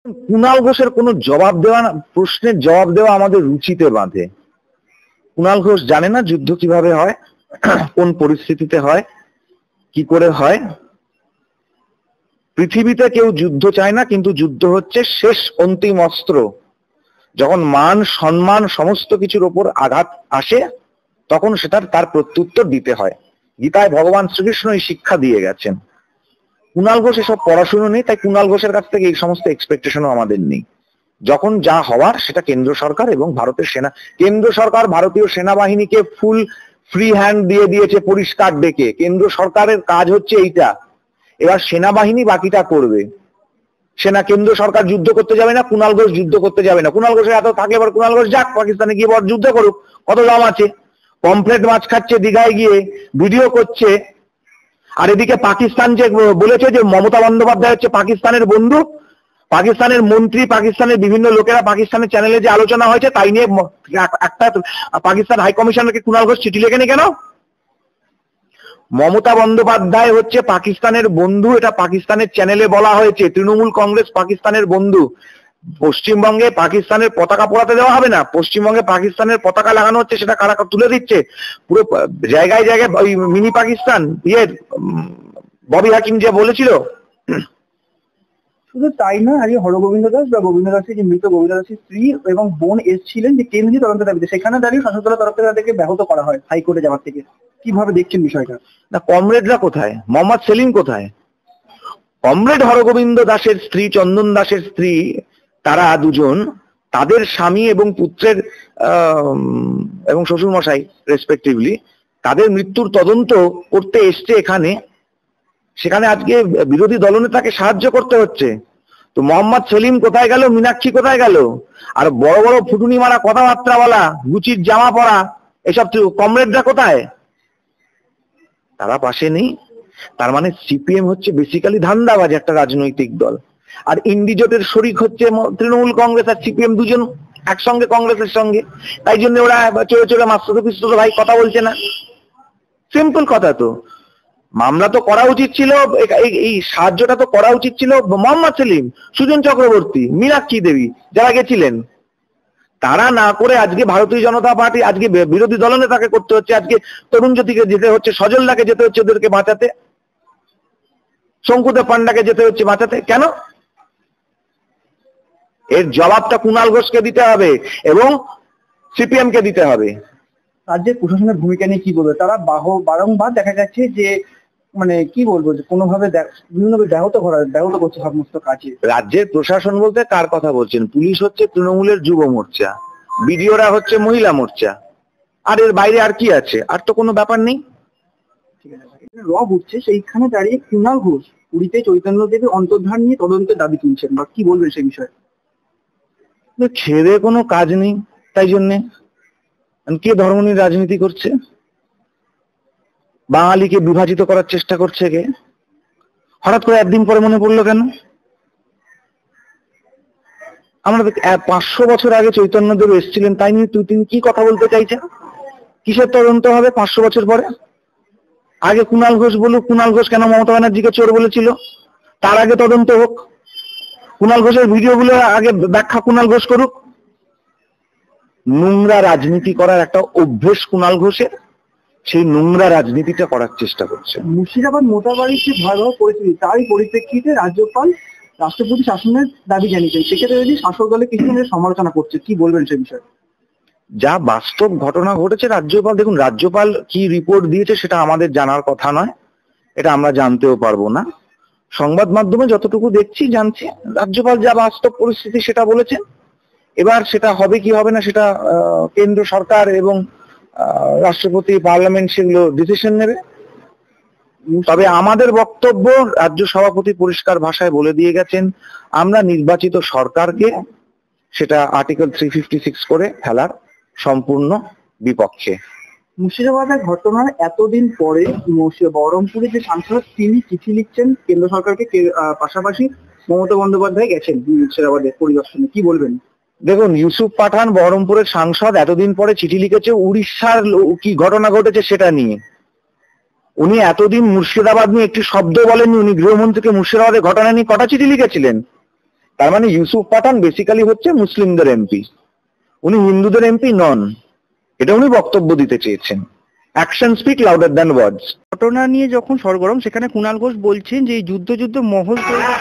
কুণাল ঘোষের কোনো জবাব দেওয়া না, প্রশ্নের জবাব দেওয়া আমাদের রুচিতে বাঁধে। কুণাল ঘোষ জানে না যুদ্ধ কিভাবে হয়, কোন পরিস্থিতিতে হয়, কি করে হয়। পৃথিবীতে কেউ যুদ্ধ চায় না, কিন্তু যুদ্ধ হচ্ছে শেষ অন্তিম অস্ত্র। যখন মান সম্মান সমস্ত কিছুর ওপর আঘাত আসে, তখন তার প্রত্যুত্তর দিতে হয়। গীতায় ভগবান শ্রীকৃষ্ণ এই শিক্ষা দিয়ে গেছেন। কুণাল ঘোষ এসব পড়াশুনো নেই, তাই কুণাল ঘোষের কাছ থেকে এই সমস্ত এক্সপেকটেশনও আমাদের নেই। যখন যা হওয়ার সেটা কেন্দ্র সরকার এবং ভারতের সেনা, কেন্দ্র সরকার ভারতীয় সেনাবাহিনীকে ফুল ফ্রি হ্যান্ড দিয়ে দিয়েছে পরিষ্কার ডেকে। কেন্দ্র সরকারের কাজ হচ্ছে এইটা, এবার সেনাবাহিনী বাকিটা করবে। কেন্দ্র সরকার যুদ্ধ করতে যাবে না, কুণাল ঘোষ যুদ্ধ করতে যাবে না। কুণাল ঘোষের এত থাকে, এবার কুণাল ঘোষ যাক পাকিস্তানে গিয়ে বড় যুদ্ধ করুক, কত দাম আছে। পমফ্লেট মাছ খাচ্ছে, দীঘায় গিয়ে ভিডিও করছে। আর এদিকে পাকিস্তান যে বলেছে যে মমতা বন্দ্যোপাধ্যায় হচ্ছে পাকিস্তানের বন্ধু, পাকিস্তানের মন্ত্রী, পাকিস্তানের বিভিন্ন লোকেরা পাকিস্তানের চ্যানেলে যে আলোচনা হয়েছে তাই নিয়ে একটা পাকিস্তান হাই কমিশনারকে কুণাল ঘোষ চিঠি লেখেনি কেন? মমতা বন্দ্যোপাধ্যায় হচ্ছে পাকিস্তানের বন্ধু, এটা পাকিস্তানের চ্যানেলে বলা হয়েছে। তৃণমূল কংগ্রেস পাকিস্তানের বন্ধু। পশ্চিমবঙ্গে পাকিস্তানের পতাকা পোড়াতে দেওয়া হবে না, পশ্চিমবঙ্গে পাকিস্তানের পতাকা লাগানো হচ্ছে, সেটা কারা তুলে দিচ্ছে? পুরো জায়গায় জায়গায় ওই মিনি পাকিস্তান, ববি হাকিম যে বলেছিল। শুধু তাই না, আজকে হরগোবিন্দ দাস বা গোবিন্দ দাসের যে মৃত গোবিন্দ দাসের স্ত্রী এবং বোন এসেছিলেন যে কেন্দ্রীয় তদন্তের দাবিতে, সেখানে দাঁড়িয়ে শাসক দলের তরফ থেকে তাদেরকে ব্যাহত করা হয় হাইকোর্টে যাওয়ার থেকে। কিভাবে দেখছেন বিষয়টা? না, কমরেডরা কোথায়? মোহাম্মদ সেলিম কোথায়? কমরেড হরগোবিন্দ দাসের স্ত্রী, চন্দন দাসের স্ত্রী, তারা দুজন তাদের স্বামী এবং পুত্রের এবং শ্বশুরমশাই রেসপেক্টিভলি তাদের মৃত্যুর তদন্ত করতে এসছে এখানে। সেখানে আজকে বিরোধী দলনেতাকে সাহায্য করতে হচ্ছে। তো মোহাম্মদ সেলিম কোথায় গেল, মীনাক্ষী কোথায় গেল? আর বড় বড় ফুটুনি মারা কথাবার্তা বলা, গুচির জামা পরা, এসব কমরেডরা কোথায়? তারা পাশে নেই। তার মানে সিপিএম হচ্ছে বেসিক্যালি ধান্দাবাজ একটা রাজনৈতিক দল। আর ইন্ডিজোটের শরিক হচ্ছে তৃণমূল কংগ্রেস আর সিপিএম, দুজন একসঙ্গে কংগ্রেসের সঙ্গে। তাই জন্য ওরা চলে চলে মাস্তুতো পিস্তুতো ভাই কথা বলছে না। সিম্পল কথা। তো মামলা তো করা উচিত ছিল, এই সাহায্যটা তো করা উচিত ছিল মোহাম্মদ সেলিম, সুজন চক্রবর্তী, মীনাক্ষী দেবী যারা গেছিলেন, তারা না করে আজকে ভারতীয় জনতা পার্টি, আজকে বিরোধী দলনেতাকে করতে হচ্ছে, আজকে তরুণ জ্যোতিকে যেতে হচ্ছে, সজলদাকে যেতে হচ্ছে ওদেরকে বাঁচাতে, শঙ্কুদেব পান্ডাকে যেতে হচ্ছে বাঁচাতে। কেন? এর জবাবটা কুণাল ঘোষকে দিতে হবে এবং সিপিএম কে দিতে হবে। রাজ্যের প্রশাসনের ভূমিকা নিয়ে কি বলবে? তারা বারংবার দেখা যাচ্ছে যে মানে কি বলবো, যে কোনোভাবে বিভিন্নভাবে ব্যাহত করছে সমস্ত কাজে। রাজ্যের প্রশাসন বলতে কার কথা বলছেন? পুলিশ হচ্ছে তৃণমূলের যুব মোর্চা, বিডিওরা হচ্ছে মহিলা মোর্চা, আর এর বাইরে আর কি আছে? আর তো কোনো ব্যাপার নেই। ঠিক আছে, রব উঠছে, সেইখানে দাঁড়িয়ে কুণাল ঘোষ পুরীতে চৈতন্য দেবের অন্তর্ধান নিয়ে তদন্তের দাবি তুলছেন, বা কি বলবেন সেই বিষয়ে? ছেড়ে কোনো কাজ নেই, তাই জন্যে কে ধর্ম নিয়ে রাজনীতি করছে? বাঙালিকে বিভাজিত করার চেষ্টা করছে কে? হঠাৎ করে একদিন পরে মনে পড়লো কেন? আমরা 500 বছর আগে চৈতন্যদেব এসেছিলেন, তাই নিয়ে তিনি কি কথা বলতে চাইছেন? কিসের তদন্ত হবে 500 বছর পরে? আগে কুণাল ঘোষ বলুক, কুণাল ঘোষ কেন মমতা ব্যানার্জিকে চোর বলেছিল, তার আগে তদন্ত হোক। কুণাল ঘোষের ভিডিওগুলো আগে ব্যাখ্যা কুণাল ঘোষ করুক। নোংরা রাজনীতি করার একটা অভ্যেস কুণাল ঘোষের, সেই নোংরা রাজনীতিটা করার চেষ্টা করছে। মুর্শিদাবাদ মোটাবাড়ির যে ভয়াবহ পরিস্থিতি, তারই পরিপ্রেক্ষিতে রাজ্যপাল রাষ্ট্রপতি শাসনের দাবি জানিয়েছেন। সেক্ষেত্রে যদি শাসক দলে কিছু সমালোচনা করছে, কি বলবেন সে বিষয়ে? যা বাস্তব ঘটনা ঘটেছে, রাজ্যপাল দেখুন, রাজ্যপাল কি রিপোর্ট দিয়েছে সেটা আমাদের জানার কথা নয়, এটা আমরা জানতেও পারবো না। সংবাদ মাধ্যমে যতটুকু দেখছি জানছি, রাজ্যপাল যা বাস্তব পরিস্থিতি সেটা বলেছেন। এবার সেটা হবে কি হবে না সেটা কেন্দ্র সরকার এবং রাষ্ট্রপতি, পার্লামেন্ট সেগুলো ডিসিশন নেবে। তবে আমাদের বক্তব্য, রাজ্য সভাপতি পরিষ্কার ভাষায় বলে দিয়ে গেছেন, আমরা নির্বাচিত সরকারকে সেটা আর্টিকেল 356 করে ফেলার সম্পূর্ণ বিপক্ষে। মুর্শিদাবাদের ঘটনার এতদিন পরে বহরমপুরে যে সাংসদ তিনি চিঠি লিখছেন কেন্দ্র সরকারকে, পাশাপাশি মমতা বন্দ্যোপাধ্যায় গেছেন মুর্শিদাবাদের পরিদর্শনে, কি বলবেন? দেখুন, ইউসুফ পাঠান বহরমপুরের সাংসদ এতদিন পরে চিঠি লিখেছে উড়িষ্যার কি ঘটনা ঘটেছে সেটা নিয়ে। উনি এতদিন মুর্শিদাবাদ নিয়ে একটি শব্দ বলেননি। উনি গৃহমন্ত্রীকে মুর্শিদাবাদের ঘটনা নিয়ে কটা চিঠি লিখেছিলেন? তার মানে ইউসুফ পাঠান বেসিক্যালি হচ্ছে মুসলিমদের এমপি, উনি হিন্দুদের এমপি নন, এটা উনি বক্তব্য দিতে চেয়েছেন। অ্যাকশন স্পিক লাউডার দ্যান ওয়ার্ডস। ঘটনা নিয়ে যখন সরগরম, সেখানে কুণাল ঘোষ বলছেন যে এই যুদ্ধ মহল তৈরি